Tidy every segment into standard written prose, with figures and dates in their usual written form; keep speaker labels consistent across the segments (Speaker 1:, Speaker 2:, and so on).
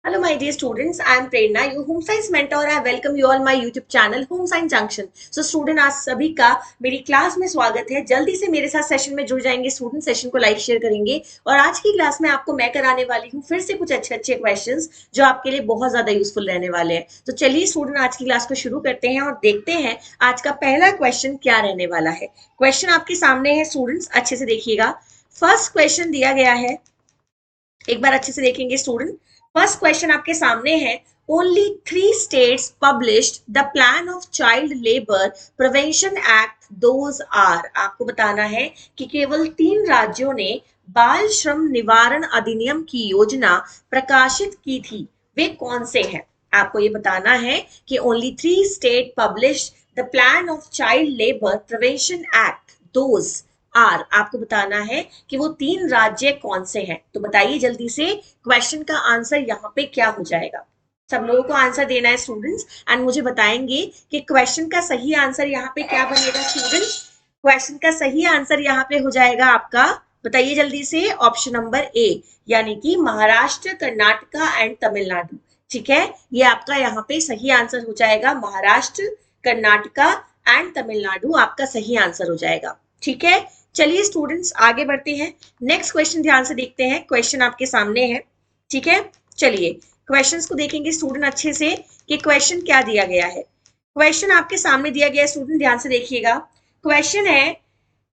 Speaker 1: Hello, my dear students. I am Prerna, your home science mentor. I welcome you all my YouTube channel Home Science Junction. So, student आज सभी का मेरी class में स्वागत है। जल्दी से मेरे साथ सेशन में जुड़ जाएंगे। स्टूडेंट सेशन को लाइक शेयर करेंगे और आज की क्लास में आपको मैं कराने वाली हूँ फिर से कुछ अच्छे अच्छे क्वेश्चंस जो आपके लिए बहुत ज्यादा यूजफुल रहने वाले हैं। तो चलिए स्टूडेंट आज की क्लास को शुरू करते हैं और देखते हैं आज का पहला क्वेश्चन क्या रहने वाला है। क्वेश्चन आपके सामने है स्टूडेंट्स, अच्छे से देखिएगा। फर्स्ट क्वेश्चन दिया गया है, एक बार अच्छे से देखेंगे स्टूडेंट। फर्स्ट क्वेश्चन आपके सामने है, only 3 states published the plan of child labour prevention act, those are. आपको बताना है कि केवल 3 राज्यों ने बाल श्रम निवारण अधिनियम की योजना प्रकाशित की थी, वे कौन से हैं? आपको ये बताना है कि only 3 state published the plan of child labour prevention act, those are. आपको बताना है कि वो 3 राज्य कौन से हैं। तो बताइए जल्दी से क्वेश्चन का आंसर यहाँ पे क्या हो जाएगा। सब लोगों को आंसर देना है स्टूडेंट्स एंड मुझे बताएंगे कि क्वेश्चन का सही आंसर यहाँ पे क्या बनेगा स्टूडेंट्स। क्वेश्चन का सही आंसर यहाँ पे हो जाएगा आपका, बताइए जल्दी से, ऑप्शन नंबर ए, यानी कि महाराष्ट्र, कर्नाटका एंड तमिलनाडु। ठीक है, ये आपका यहाँ पे सही आंसर हो जाएगा। महाराष्ट्र, कर्नाटका एंड तमिलनाडु आपका सही आंसर हो जाएगा। ठीक है, चलिए स्टूडेंट्स आगे बढ़ते हैं। नेक्स्ट क्वेश्चन ध्यान से देखते हैं। क्वेश्चन आपके सामने है, ठीक है। चलिए क्वेश्चंस को देखेंगे स्टूडेंट अच्छे से कि क्वेश्चन क्या दिया गया है। क्वेश्चन आपके सामने दिया गया है स्टूडेंट, ध्यान से देखिएगा। क्वेश्चन है,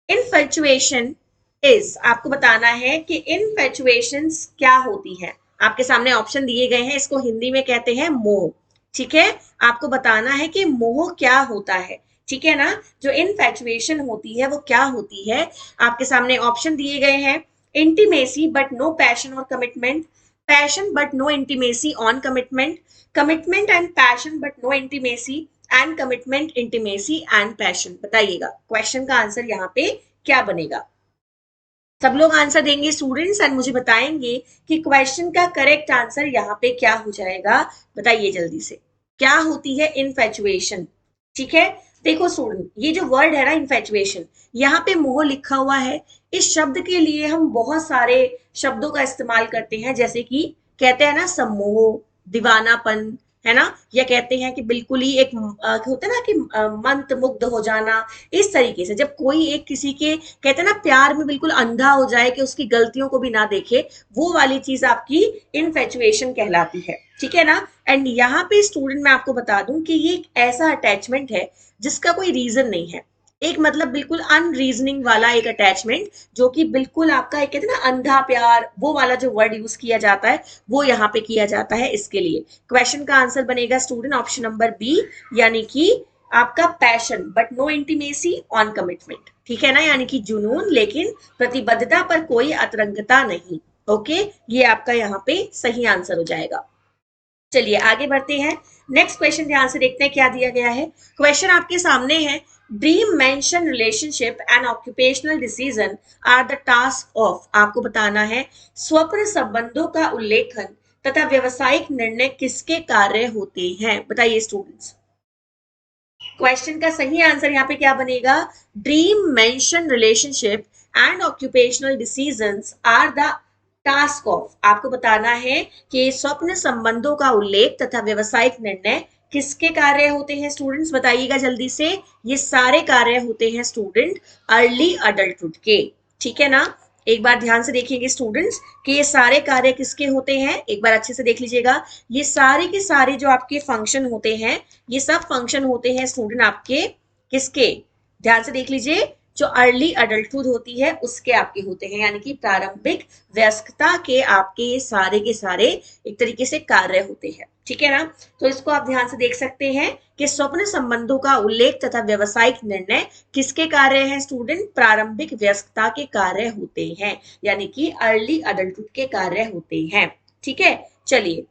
Speaker 1: इनफैचुएशन इज। आपको बताना है कि इनफैचुएशंस क्या होती है। आपके सामने ऑप्शन दिए गए हैं, इसको हिंदी में कहते हैं मोह। ठीक है, आपको बताना है कि मोह क्या होता है। ठीक है ना, जो इनफैचुएशन होती है वो क्या होती है। आपके सामने ऑप्शन दिए गए हैं, इंटीमेसी बट नो पैशन और commitment, passion but no intimacy on commitment, commitment and passion but no intimacy, and commitment, intimacy and passion. बताइएगा क्वेश्चन का आंसर यहाँ पे क्या बनेगा। सब लोग आंसर देंगे स्टूडेंट्स एंड मुझे बताएंगे कि क्वेश्चन का करेक्ट आंसर यहाँ पे क्या हो जाएगा। बताइए जल्दी से, क्या होती है इनफैचुएशन। ठीक है, देखो स्टूडेंट, ये जो वर्ड है ना इनफैचुएशन, यहाँ पे मोह लिखा हुआ है। इस शब्द के लिए हम बहुत सारे शब्दों का इस्तेमाल करते हैं, जैसे कि कहते हैं ना सम्मोह, दीवानापन, है ना, या कहते हैं कि बिल्कुल ही एक होता है ना कि मंत्र मुग्ध हो जाना। इस तरीके से जब कोई एक किसी के कहते हैं ना प्यार में बिल्कुल अंधा हो जाए कि उसकी गलतियों को भी ना देखे, वो वाली चीज आपकी इनफैचुएशन कहलाती है। ठीक है ना। एंड यहाँ पे स्टूडेंट मैं आपको बता दूं कि ये एक ऐसा अटैचमेंट है जिसका कोई रीजन नहीं है। एक मतलब बिल्कुल अनरीजनिंग वाला एक अटैचमेंट, जो कि बिल्कुल आपका एक कहते हैं ना अंधा प्यार, वो वाला जो वर्ड यूज किया जाता है वो यहाँ पे किया जाता है। इसके लिए क्वेश्चन का आंसर बनेगा स्टूडेंट ऑप्शन नंबर बी, यानी कि आपका passion but no intimacy on commitment. ठीक है ना, यानी कि जुनून लेकिन प्रतिबद्धता पर कोई अतरंगता नहीं। ओके, ये आपका यहाँ पे सही आंसर हो जाएगा। चलिए आगे बढ़ते हैं। नेक्स्ट क्वेश्चन ध्यान से देखते हैं क्या दिया गया है। क्वेश्चन आपके सामने है, dream mention relationship and occupational decision are the task of. आपको बताना है स्वप्न संबंधों का उल्लेखन तथा व्यवसायिक निर्णय किसके कार्य होते हैं। बताइए स्टूडेंट्स, क्वेश्चन का सही आंसर यहाँ पे क्या बनेगा। Dream mention relationship and occupational decisions are the task of. आपको बताना है कि स्वप्न संबंधों का उल्लेख तथा व्यवसायिक निर्णय किसके कार्य होते हैं। स्टूडेंट्स बताइएगा जल्दी से, ये सारे कार्य होते हैं स्टूडेंट अर्ली अडल्टहुड के। ठीक है ना, एक बार ध्यान से देखेंगे स्टूडेंट्स कि ये सारे कार्य किसके होते हैं। एक बार अच्छे से देख लीजिएगा, ये सारे के सारे जो आपके फंक्शन होते हैं, ये सब फंक्शन होते हैं स्टूडेंट आपके किसके, ध्यान से देख लीजिए, जो अर्ली अडल्टहुड होती है उसके आपके होते हैं, यानी कि प्रारंभिक वयस्कता के आपके सारे के सारे एक तरीके से कार्य होते हैं। ठीक है ना, तो इसको आप ध्यान से देख सकते हैं कि स्वप्न संबंधों का उल्लेख तथा व्यवसायिक निर्णय किसके कार्य हैं स्टूडेंट, प्रारंभिक वयस्कता के कार्य होते हैं, यानी कि अर्ली अडल्टहुड के कार्य होते हैं। ठीक है, चलिए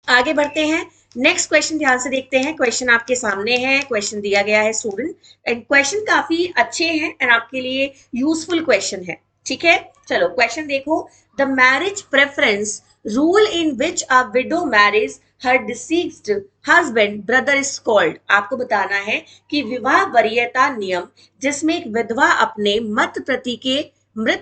Speaker 1: आगे बढ़ते हैं। नेक्स्ट क्वेश्चन ध्यान से देखते हैं। क्वेश्चन आपके सामने है, क्वेश्चन दिया गया है स्टूडेंट एंड क्वेश्चन काफी अच्छे हैं एंड आपके लिए यूजफुल क्वेश्चन है। ठीक है, चलो क्वेश्चन देखो। The marriage preference rule in which a window marriage her deceased husband brother is called. आपको बताना है कि विवाह वरीयता नियम जिसमें एक विधवा अपने मृत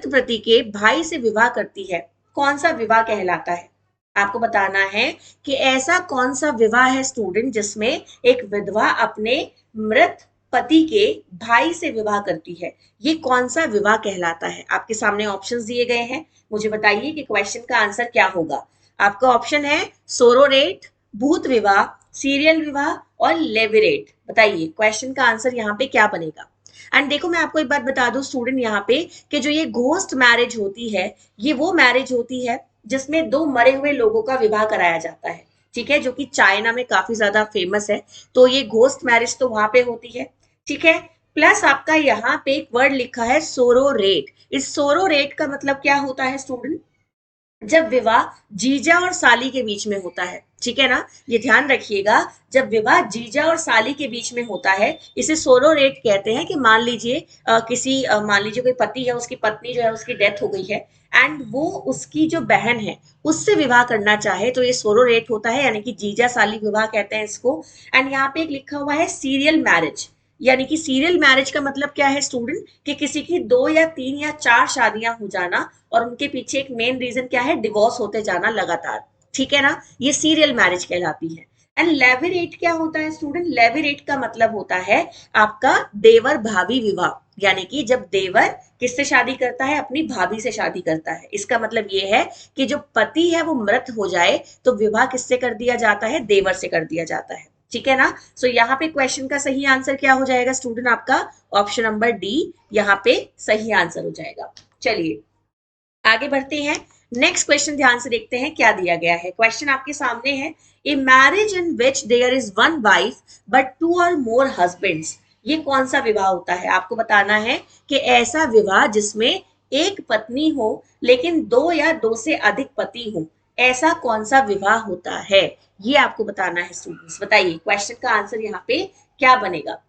Speaker 1: पति के भाई से विवाह करती है, कौन सा विवाह कहलाता है। आपको बताना है कि ऐसा कौन सा विवाह है स्टूडेंट जिसमें एक विधवा अपने मृत पति के भाई से विवाह करती है। ये कौन सा विवाह कहलाता है? आपके सामने ऑप्शंस दिए गए हैं, मुझे बताइए कि क्वेश्चन का आंसर क्या होगा। आपका ऑप्शन है सोरोरेट, भूत विवाह, सीरियल विवाह और लेविरेट। बताइए क्वेश्चन का आंसर यहाँ पे क्या बनेगा। एंड देखो मैं आपको एक बात बता दूं स्टूडेंट यहाँ पे कि जो ये घोस्ट मैरिज होती है, ये वो मैरिज होती है जिसमें दो मरे हुए लोगों का विवाह कराया जाता है, ठीक है, जो कि चाइना में काफी ज्यादा फेमस है। तो ये घोस्ट मैरिज तो वहां पे होती है, ठीक है। प्लस आपका यहाँ पे एक वर्ड लिखा है सोरोरेट। इस सोरोरेट का मतलब क्या होता है स्टूडेंट? जब विवाह जीजा और साली के बीच में होता है, ठीक है ना, ये ध्यान रखिएगा। जब विवाह जीजा और साली के बीच में होता है, इसे सोरोरेट कहते हैं। कि मान लीजिए मान लीजिए कोई पति है, उसकी पत्नी जो है उसकी डेथ हो गई है, एंड वो उसकी जो बहन है उससे विवाह करना चाहे, तो ये सोरोरेट होता है, यानी कि जीजा साली विवाह कहते हैं इसको। एंड यहाँ पे एक लिखा हुआ है सीरियल मैरिज। यानी कि सीरियल मैरिज का मतलब क्या है स्टूडेंट? कि किसी की 2 या 3 या 4 शादियां हो जाना, और उनके पीछे एक मेन रीजन क्या है? डिवोर्स होते जाना लगातार, ठीक है ना, ये सीरियल मैरिज कहलाती है। एंड लेविरेट क्या होता है स्टूडेंट? लेविरेट का मतलब होता है आपका देवर भाभी विवाह। यानी कि जब देवर किससे शादी करता है? अपनी भाभी से शादी करता है। इसका मतलब ये है कि जो पति है वो मृत हो जाए तो विवाह किससे कर दिया जाता है? देवर से कर दिया जाता है, ठीक है ना। सो यहाँ पे क्वेश्चन का सही आंसर क्या हो जाएगा स्टूडेंट? आपका ऑप्शन नंबर डी यहाँ पे सही आंसर हो जाएगा। चलिए आगे बढ़ते हैं। नेक्स्ट क्वेश्चन ध्यान से देखते हैं क्या दिया गया है। क्वेश्चन आपके सामने है, a marriage in which there is one wife but two or more husbands. ये कौन सा विवाह होता है? आपको बताना है कि ऐसा विवाह जिसमें एक पत्नी हो लेकिन दो या दो से अधिक पति हो, ऐसा कौन सा विवाह होता है? ये आपको बताना है स्टूडेंट्स। बताइए क्वेश्चन का आंसर यहाँ पे क्या बनेगा।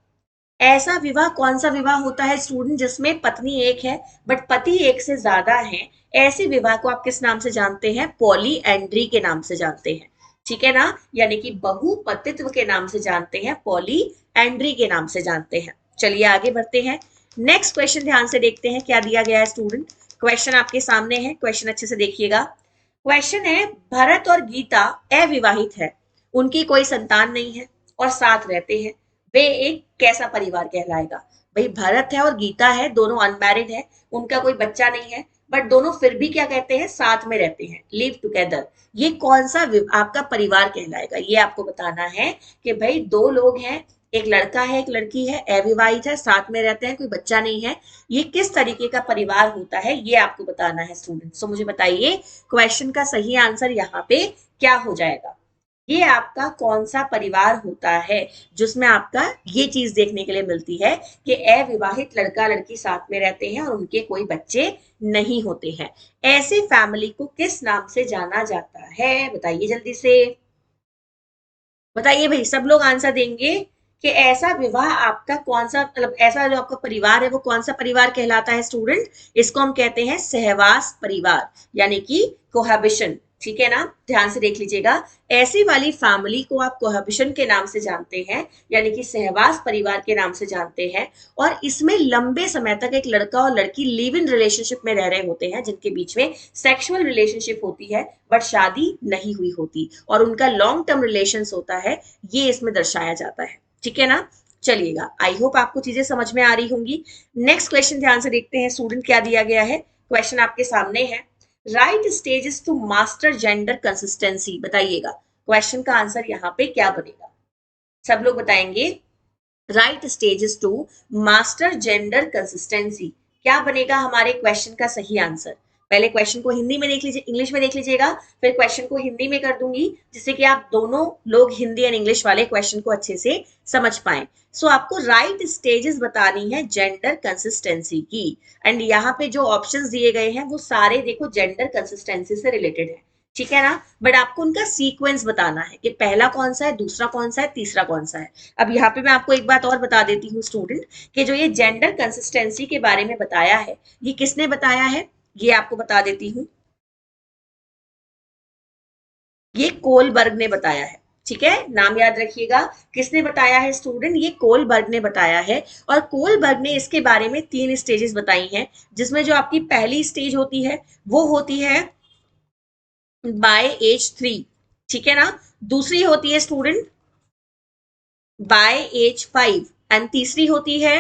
Speaker 1: ऐसा विवाह कौन सा विवाह होता है स्टूडेंट जिसमें पत्नी एक है बट पति एक से ज्यादा है? ऐसे विवाह को आप किस नाम से जानते हैं? पॉली एंड्री के नाम से जानते हैं, ठीक है ना, यानी कि बहुपतित्व के नाम से जानते हैं, पॉली एंड्री के नाम से जानते हैं। चलिए आगे बढ़ते हैं। नेक्स्ट क्वेश्चन ध्यान से देखते हैं क्या दिया गया है स्टूडेंट। क्वेश्चन आपके सामने है, क्वेश्चन अच्छे से देखिएगा। क्वेश्चन है, भरत और गीता अविवाहित है, उनकी कोई संतान नहीं है और साथ रहते हैं, वे एक कैसा परिवार कहलाएगा? भाई भरत है और गीता है, दोनों अनमैरिड है, उनका कोई बच्चा नहीं है, बट दोनों फिर भी क्या कहते हैं? साथ में रहते हैं, लिव टुगेदर। ये कौन सा आपका परिवार कहलाएगा? ये आपको बताना है कि भाई दो लोग हैं, एक लड़का है एक लड़की है, अविवाहित है, साथ में रहते हैं, कोई बच्चा नहीं है, ये किस तरीके का परिवार होता है? ये आपको बताना है स्टूडेंट। सो मुझे बताइए क्वेश्चन का सही आंसर यहाँ पे क्या हो जाएगा। ये आपका कौन सा परिवार होता है जिसमें आपका ये चीज देखने के लिए मिलती है कि अविवाहित लड़का लड़की साथ में रहते हैं और उनके कोई बच्चे नहीं होते हैं? ऐसे फैमिली को किस नाम से जाना जाता है? बताइए जल्दी से, बताइए भाई, सब लोग आंसर देंगे कि ऐसा विवाह आपका कौन सा, मतलब ऐसा जो आपका परिवार है वो कौन सा परिवार कहलाता है स्टूडेंट? इसको हम कहते हैं सहवास परिवार, यानी कि कोहैबिशन, ठीक है ना। ध्यान से देख लीजिएगा, ऐसी वाली फैमिली को आप कोहैबिशन के नाम से जानते हैं, यानी कि सहवास परिवार के नाम से जानते हैं। और इसमें लंबे समय तक एक लड़का और लड़की लिव इन रिलेशनशिप में रह रहे होते हैं, जिनके बीच में सेक्सुअल रिलेशनशिप होती है बट शादी नहीं हुई होती, और उनका लॉन्ग टर्म रिलेशन होता है, ये इसमें दर्शाया जाता है, ठीक है ना। चलिएगा, आई होप आपको चीजें समझ में आ रही होंगी। नेक्स्ट क्वेश्चन ध्यान से देखते हैं स्टूडेंट क्या दिया गया है। क्वेश्चन आपके सामने है, right stages to master gender consistency. बताइएगा क्वेश्चन का आंसर यहाँ पे क्या बनेगा। सब लोग बताएंगे right stages to master gender consistency, क्या बनेगा हमारे क्वेश्चन का सही आंसर। पहले क्वेश्चन को हिंदी में देख लीजिए, इंग्लिश में देख लीजिएगा, फिर क्वेश्चन को हिंदी में कर दूंगी, जिससे कि आप दोनों लोग हिंदी एंड इंग्लिश वाले क्वेश्चन को अच्छे से समझ पाए। सो आपको राइट स्टेजेस बतानी है जेंडर कंसिस्टेंसी की। एंड यहाँ पे जो ऑप्शंस दिए गए हैं वो सारे देखो जेंडर कंसिस्टेंसी से रिलेटेड है, ठीक है ना। बट आपको उनका सीक्वेंस बताना है कि पहला कौन सा है, दूसरा कौन सा है, तीसरा कौन सा है। अब यहाँ पे मैं आपको एक बात और बता देती हूँ स्टूडेंट, कि जो ये जेंडर कंसिस्टेंसी के बारे में बताया है, ये किसने बताया है, ये आपको बता देती हूँ। ये कोलबर्ग ने बताया है, ठीक है, नाम याद रखिएगा। किसने बताया है स्टूडेंट? ये कोलबर्ग ने बताया है। और कोलबर्ग ने इसके बारे में 3 स्टेजेस बताई हैं, जिसमें जो आपकी पहली स्टेज होती है वो होती है बाय एज 3, ठीक है ना। दूसरी होती है स्टूडेंट बाय एज 5 एंड तीसरी होती है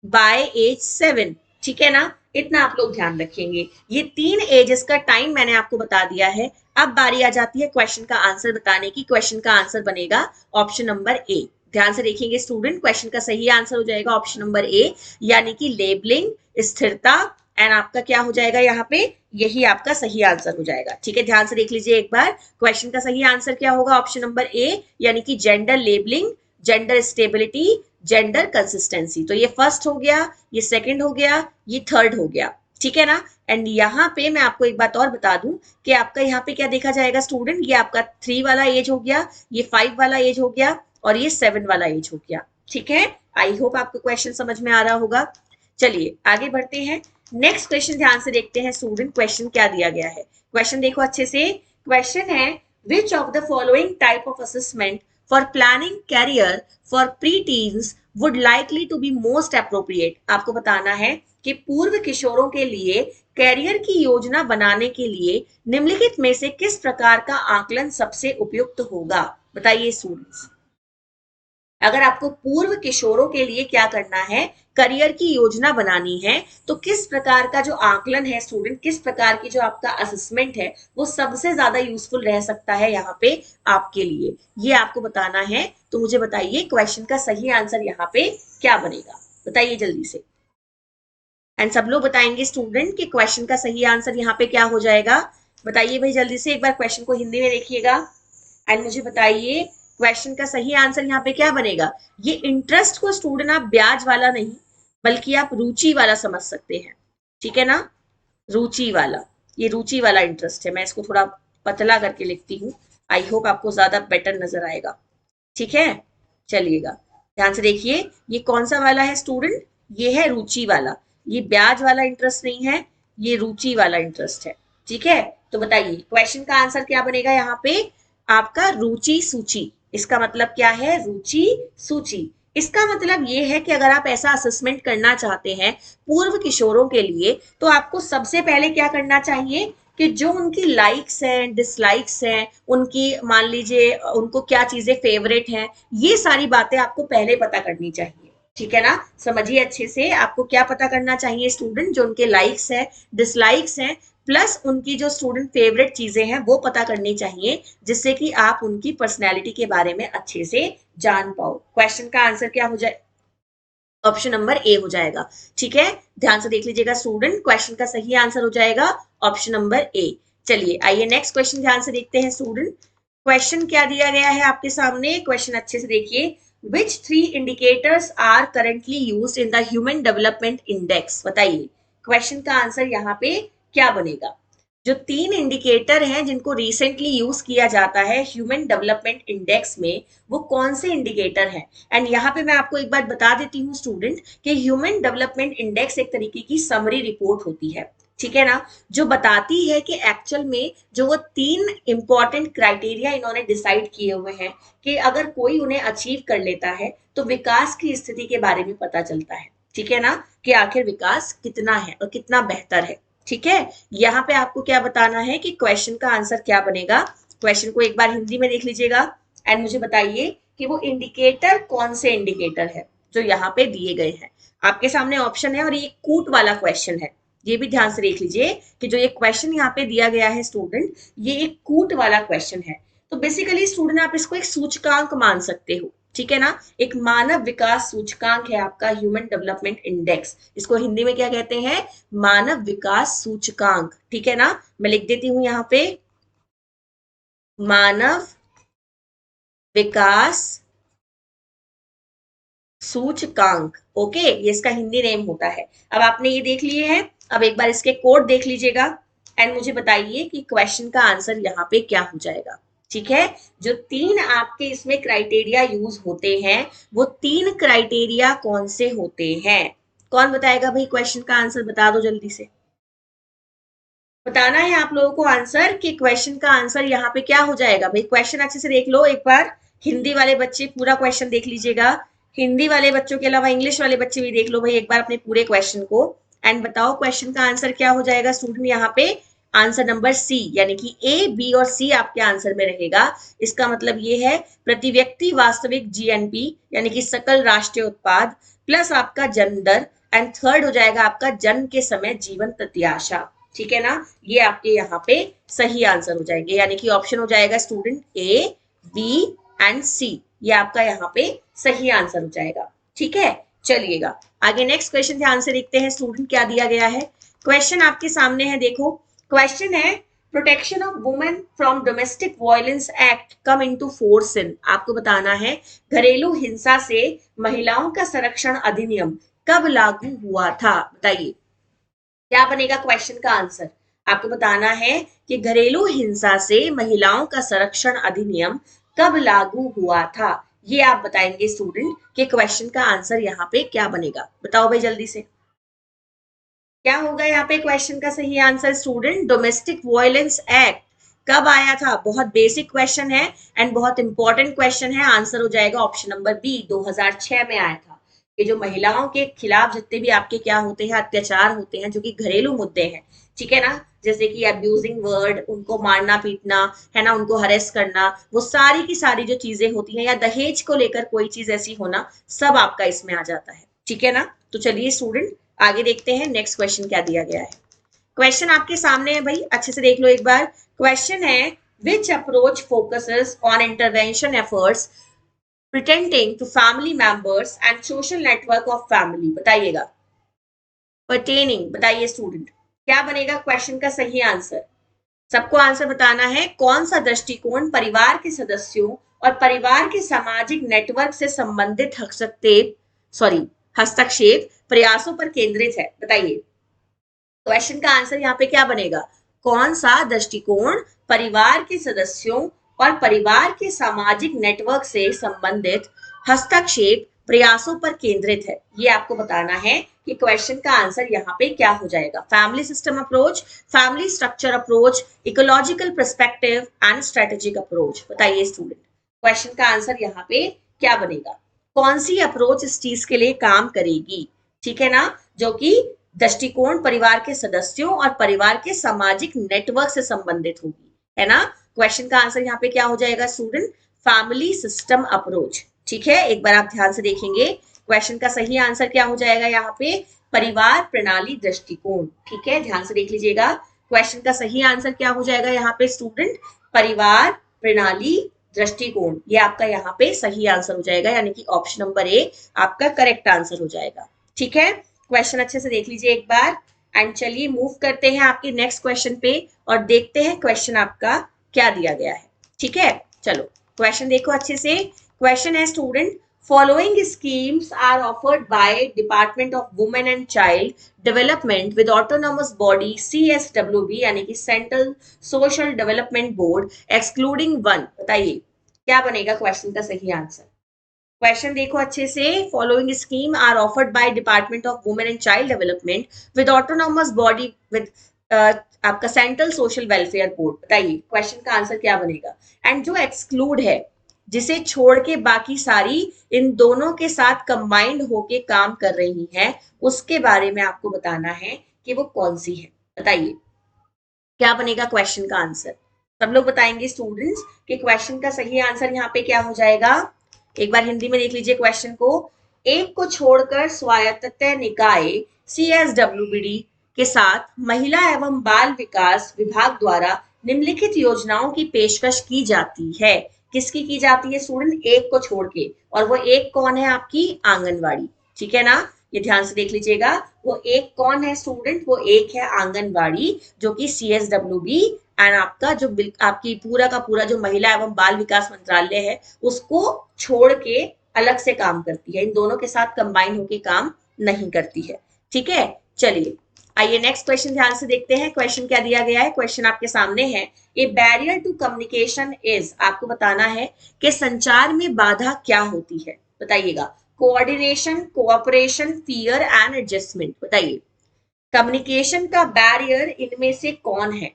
Speaker 1: बाय एज 7, ठीक है ना। इतना आप लोग ध्यान रखेंगे। ये 3 एजेस का टाइम मैंने आपको बता दिया है। अब बारी आ जाती है क्वेश्चन का आंसर बताने की। क्वेश्चन का आंसर बनेगा ऑप्शन नंबर ए। ध्यान से देखेंगे स्टूडेंट, क्वेश्चन का सही आंसर हो जाएगा ऑप्शन नंबर ए, यानी कि लेबलिंग, स्थिरता। एंड आपका क्या हो जाएगा यहाँ पे, यही आपका सही आंसर हो जाएगा। ठीक है, ध्यान से देख लीजिए एक बार, क्वेश्चन का सही आंसर क्या होगा, ऑप्शन नंबर ए, यानी कि gender labelling, gender stability, gender consistency. तो ये फर्स्ट हो गया, ये सेकंड हो गया, ये थर्ड हो गया, ठीक है ना। एंड यहाँ पे मैं आपको एक बात और बता दूं कि आपका यहाँ पे क्या देखा जाएगा स्टूडेंट, ये आपका 3 वाला एज हो गया, ये 5 वाला एज हो गया और ये 7 वाला एज हो गया। ठीक है, आई होप आपको क्वेश्चन समझ में आ रहा होगा। चलिए आगे बढ़ते हैं। नेक्स्ट क्वेश्चन ध्यान से देखते हैं स्टूडेंट, क्वेश्चन क्या दिया गया है। क्वेश्चन देखो अच्छे से। क्वेश्चन है which of the following type of assessment for planning career for preteens would likely to be most appropriate. आपको बताना है कि पूर्व किशोरों के लिए कैरियर की योजना बनाने के लिए निम्नलिखित में से किस प्रकार का आकलन सबसे उपयुक्त होगा। बताइए स्टूडेंट्स, अगर आपको पूर्व किशोरों के लिए क्या करना है, करियर की योजना बनानी है, तो किस प्रकार का जो आकलन है स्टूडेंट, किस प्रकार की जो आपका असेसमेंट है वो सबसे ज्यादा यूजफुल रह सकता है यहाँ पे आपके लिए, ये आपको बताना है। तो मुझे बताइए क्वेश्चन का सही आंसर यहाँ पे क्या बनेगा, बताइए जल्दी से। एंड सब लोग बताएंगे स्टूडेंट कि क्वेश्चन का सही आंसर यहाँ पे क्या हो जाएगा। बताइए भाई जल्दी से, एक बार क्वेश्चन को हिंदी में देखिएगा एंड मुझे बताइए क्वेश्चन का सही आंसर यहाँ पे क्या बनेगा। ये इंटरेस्ट को स्टूडेंट आप ब्याज वाला नहीं बल्कि आप रुचि वाला समझ सकते हैं, ठीक है ना, रुचि वाला, ये रुचि वाला इंटरेस्ट है। मैं इसको थोड़ा पतला करके लिखती हूँ, आई होप आपको ज्यादा बेटर नजर आएगा। ठीक है, चलिएगा ध्यान से देखिए, ये कौन सा वाला है स्टूडेंट, ये है रुचि वाला, ये ब्याज वाला इंटरेस्ट नहीं है, ये रुचि वाला इंटरेस्ट है। ठीक है, तो बताइए क्वेश्चन का आंसर क्या बनेगा यहाँ पे, आपका रुचि सूची। इसका मतलब क्या है, रुचि सूची। इसका मतलब ये है कि अगर आप ऐसा असेसमेंट करना चाहते हैं पूर्व किशोरों के लिए, तो आपको सबसे पहले क्या करना चाहिए कि जो उनकी लाइक्स हैं, डिसलाइक्स हैं, उनकी मान लीजिए उनको क्या चीजें फेवरेट हैं, ये सारी बातें आपको पहले पता करनी चाहिए। ठीक है ना, समझिए अच्छे से, आपको क्या पता करना चाहिए स्टूडेंट, जो उनके लाइक्स है, डिसलाइक्स हैं, प्लस उनकी जो स्टूडेंट फेवरेट चीजें हैं वो पता करनी चाहिए, जिससे कि आप उनकी पर्सनैलिटी के बारे में अच्छे से जान पाओ। क्वेश्चन का आंसर क्या हो जाए, ऑप्शन नंबर ए हो जाएगा। ठीक है, ध्यान से देख लीजिएगा स्टूडेंट, क्वेश्चन का सही आंसर हो जाएगा ऑप्शन नंबर ए। चलिए आइए नेक्स्ट क्वेश्चन ध्यान से देखते हैं स्टूडेंट। क्वेश्चन क्या दिया गया है आपके सामने, क्वेश्चन अच्छे से देखिए। Which 3 indicators are currently used in the human development index. बताइए क्वेश्चन का आंसर यहाँ पे क्या बनेगा। जो 3 इंडिकेटर हैं जिनको रिसेंटली यूज किया जाता है ह्यूमन डेवलपमेंट इंडेक्स में, वो कौन से इंडिकेटर हैं। एंड यहाँ पे मैं आपको एक बात बता देती हूँ स्टूडेंट कि ह्यूमन डेवलपमेंट इंडेक्स एक तरीके की समरी रिपोर्ट होती है, ठीक है ना, जो बताती है कि एक्चुअल में जो वो 3 इंपॉर्टेंट क्राइटेरिया इन्होंने डिसाइड किए हुए हैं कि अगर कोई उन्हें अचीव कर लेता है तो विकास की स्थिति के बारे में पता चलता है। ठीक है ना, कि आखिर विकास कितना है और कितना बेहतर है। ठीक है, यहाँ पे आपको क्या बताना है कि क्वेश्चन का आंसर क्या बनेगा। क्वेश्चन को एक बार हिंदी में देख लीजिएगा एंड मुझे बताइए कि वो इंडिकेटर कौन से इंडिकेटर है जो यहाँ पे दिए गए हैं। आपके सामने ऑप्शन है और ये कूट वाला क्वेश्चन है, ये भी ध्यान से देख लीजिए कि जो ये क्वेश्चन यहाँ पे दिया गया है स्टूडेंट, ये एक कूट वाला क्वेश्चन है। तो बेसिकली स्टूडेंट आप इसको एक सूचकांक मान सकते हो, ठीक है ना, एक मानव विकास सूचकांक है आपका ह्यूमन डेवलपमेंट इंडेक्स। इसको हिंदी में क्या कहते हैं, मानव विकास सूचकांक। ठीक है ना, मैं लिख देती हूं यहाँ पे मानव विकास सूचकांक। ओके, ये इसका हिंदी नेम होता है। अब आपने ये देख लिए हैं, अब एक बार इसके कोड देख लीजिएगा एंड मुझे बताइए कि क्वेश्चन का आंसर यहाँ पे क्या हो जाएगा। ठीक है, जो 3 आपके इसमें क्राइटेरिया यूज होते हैं वो 3 क्राइटेरिया कौन से होते हैं, कौन बताएगा भाई, क्वेश्चन का आंसर बता दो जल्दी से। बताना है आप लोगों को आंसर कि क्वेश्चन का आंसर यहाँ पे क्या हो जाएगा। भाई क्वेश्चन अच्छे से देख लो एक बार, हिंदी वाले बच्चे पूरा क्वेश्चन देख लीजिएगा, हिंदी वाले बच्चों के अलावा इंग्लिश वाले बच्चे भी देख लो भाई एक बार अपने पूरे क्वेश्चन को एंड बताओ क्वेश्चन का आंसर क्या हो जाएगा स्टूडेंट यहाँ पे। आंसर नंबर सी, यानी कि ए, बी और सी आपके आंसर में रहेगा। इसका मतलब ये है प्रति व्यक्ति वास्तविक जीएनपी यानी कि सकल राष्ट्रीय उत्पाद प्लस आपका जन्म दर, एंड थर्ड हो जाएगा आपका जन्म के समय जीवन प्रत्याशा। ठीक है ना, ये आपके यहाँ पे सही आंसर हो जाएंगे, यानी कि ऑप्शन हो जाएगा स्टूडेंट ए, बी एंड सी, ये आपका यहाँ पे सही आंसर हो जाएगा। ठीक है, चलिएगा आगे नेक्स्ट क्वेश्चन ध्यान से देखते हैं स्टूडेंट क्या दिया गया है। क्वेश्चन आपके सामने है, देखो क्वेश्चन है protection of women from domestic violence act come into force in. आपको बताना है घरेलू हिंसा से महिलाओं का संरक्षण अधिनियम कब लागू हुआ था, बताइए क्या बनेगा क्वेश्चन का आंसर। आपको बताना है कि घरेलू हिंसा से महिलाओं का संरक्षण अधिनियम कब लागू हुआ था, ये आप बताएंगे स्टूडेंट कि क्वेश्चन का आंसर यहाँ पे क्या बनेगा। बताओ भाई जल्दी से क्या होगा यहाँ पे क्वेश्चन का सही answer student. Domestic violence act कब आया था, बहुत बेसिक क्वेश्चन है एंड बहुत इंपॉर्टेंट क्वेश्चन है। आंसर हो जाएगा ऑप्शन नंबर बी, 2006 में आया था। ये जो महिलाओं के खिलाफ जितने भी आपके क्या होते हैं, अत्याचार होते हैं जो कि घरेलू मुद्दे हैं, ठीक है ना, जैसे कि अब्यूजिंग वर्ड, उनको मारना पीटना है ना, उनको हरेस करना, वो सारी की सारी जो चीजें होती हैं, या दहेज को लेकर कोई चीज ऐसी होना, सब आपका इसमें आ जाता है। ठीक है ना, तो चलिए स्टूडेंट आगे देखते हैं नेक्स्ट क्वेश्चन क्या दिया गया है। क्वेश्चन आपके सामने है भाई, अच्छे से देख लो एक बार। क्वेश्चन है which approach focuses on intervention efforts pretending to family members and social network of family, बताइएगा pertaining, बताइए स्टूडेंट क्या बनेगा क्वेश्चन का सही आंसर। सबको आंसर बताना है। कौन सा दृष्टिकोण परिवार के सदस्यों और परिवार के सामाजिक नेटवर्क से संबंधित हस्तक्षेप प्रयासों पर केंद्रित है, बताइए क्वेश्चन का आंसर यहाँ पे क्या बनेगा। कौन सा दृष्टिकोण परिवार के सदस्यों और परिवार के सामाजिक नेटवर्क से संबंधित हस्तक्षेप प्रयासों पर केंद्रित है, ये आपको बताना है कि क्वेश्चन का आंसर यहाँ पे क्या हो जाएगा। Family system approach, family structure approach, ecological perspective and strategic approach, बताइए स्टूडेंट क्वेश्चन का आंसर यहाँ पे क्या बनेगा। कौन सी अप्रोच इस चीज के लिए काम करेगी, ठीक है ना, जो कि दृष्टिकोण परिवार के सदस्यों और परिवार के सामाजिक नेटवर्क से संबंधित होगी, है ना। क्वेश्चन का आंसर यहाँ पे क्या हो जाएगा स्टूडेंट, फैमिली सिस्टम अप्रोच। ठीक है, एक बार आप ध्यान से देखेंगे क्वेश्चन का सही आंसर क्या हो जाएगा यहाँ पे, परिवार प्रणाली दृष्टिकोण। ठीक है, ध्यान से देख लीजिएगा क्वेश्चन का सही आंसर क्या हो जाएगा यहाँ पे स्टूडेंट, परिवार प्रणाली दृष्टिकोण, ये आपका यहाँ पे सही आंसर हो जाएगा, यानी कि ऑप्शन नंबर ए आपका करेक्ट आंसर हो जाएगा। ठीक है, क्वेश्चन अच्छे से देख लीजिए एक बार एंड चलिए मूव करते हैं आपके नेक्स्ट क्वेश्चन पे और देखते हैं क्वेश्चन आपका क्या दिया गया है। ठीक है, चलो क्वेश्चन देखो अच्छे से। क्वेश्चन है student, following schemes are offered by department of women and child development with autonomous body CSWB यानी कि central social development board excluding one, बताइए क्या बनेगा क्वेश्चन का सही आंसर। क्वेश्चन देखो अच्छे से, following scheme are offered by department of women and child development with autonomous body with आपका सेंट्रल सोशल वेलफेयर बोर्ड, बताइए क्वेश्चन का आंसर क्या बनेगा। एंड जो एक्सक्लूड है, जिसे छोड़ के बाकी सारी इन दोनों के साथ कंबाइंड होके काम कर रही हैं, उसके बारे में आपको बताना है कि वो कौन सी है, बताइए क्या बनेगा क्वेश्चन का आंसर। सब लोग बताएंगे स्टूडेंट्स कि क्वेश्चन का सही आंसर यहाँ पे क्या हो जाएगा। एक बार हिंदी में देख लीजिए क्वेश्चन को। एक को छोड़कर स्वायत्त निकाय CSWBD के साथ महिला एवं बाल विकास विभाग द्वारा निम्नलिखित योजनाओं की पेशकश की जाती है। किसकी की जाती है स्टूडेंट, एक को छोड़ के, और वो एक कौन है आपकी, आंगनवाड़ी। ठीक है ना, ये ध्यान से देख लीजिएगा, वो एक कौन है स्टूडेंट, वो एक है आंगनवाड़ी, जो कि CSWB एंड आपका जो आपकी पूरा का पूरा जो महिला एवं बाल विकास मंत्रालय है उसको छोड़ के अलग से काम करती है, इन दोनों के साथ कंबाइन होके काम नहीं करती है। ठीक है, चलिए आइए नेक्स्ट क्वेश्चन ध्यान से देखते हैं। क्वेश्चन क्या दिया गया है, क्वेश्चन आपके सामने है, a barrier to communication is, आपको बताना है कि संचार में बाधा क्या होती है, बताइएगा coordination, cooperation, fear and adjustment, बताइए कम्युनिकेशन का बैरियर इनमें से कौन है,